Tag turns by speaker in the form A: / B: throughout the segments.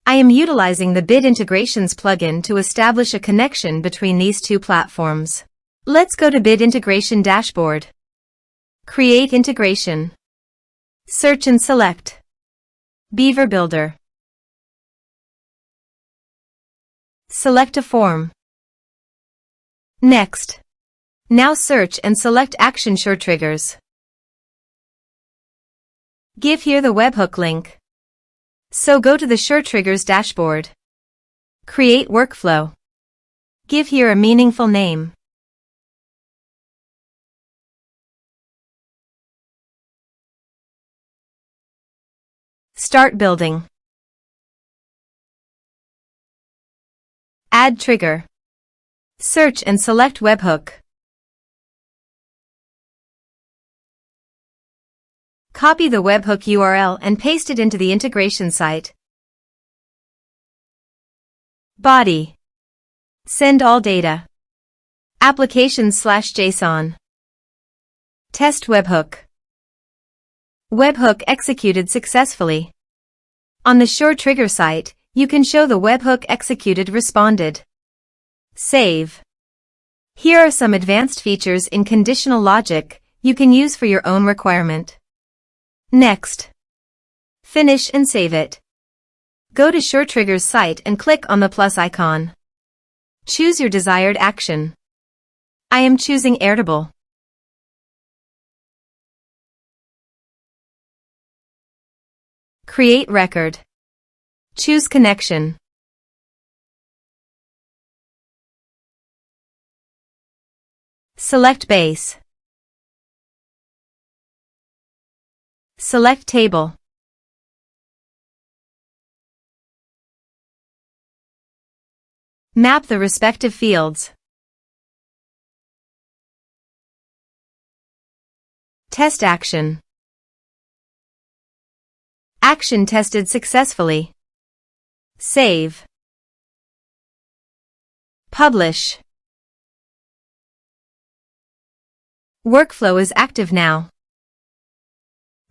A: I am utilizing the Bit Integrations plugin to establish a connection between these two platforms. Let's go to Bit Integration Dashboard. Create integration. Search and select Beaver Builder. Select a form. Next. Now search and select Action SureTriggers. Give here the webhook link. So go to the SureTriggers dashboard. Create workflow. Give here a meaningful name. Start building. Add trigger. Search and select webhook. Copy the webhook URL and paste it into the integration site. Body. Send all data. Applications/JSON. Test webhook. Webhook executed successfully. On the SureTrigger site, you can show the webhook executed responded. Save. Here are some advanced features in conditional logic you can use for your own requirement. Next. Finish and save it. Go to SureTriggers site and click on the plus icon. Choose your desired action. I am choosing Airtable. Create record. Choose connection. Select base. Select table. Map the respective fields. Test action. Action tested successfully. Save. Publish. Workflow is active now.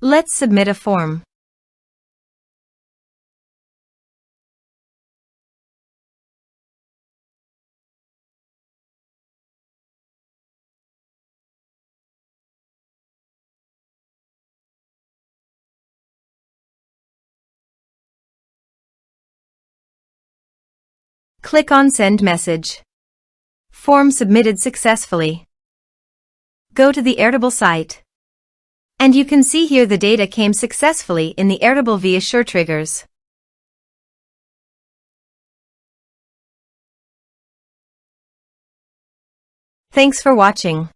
A: Let's submit a form. Click on Send Message. Form submitted successfully. Go to the Airtable site. And you can see here the data came successfully in the Airtable via SureTriggers. Thanks for watching.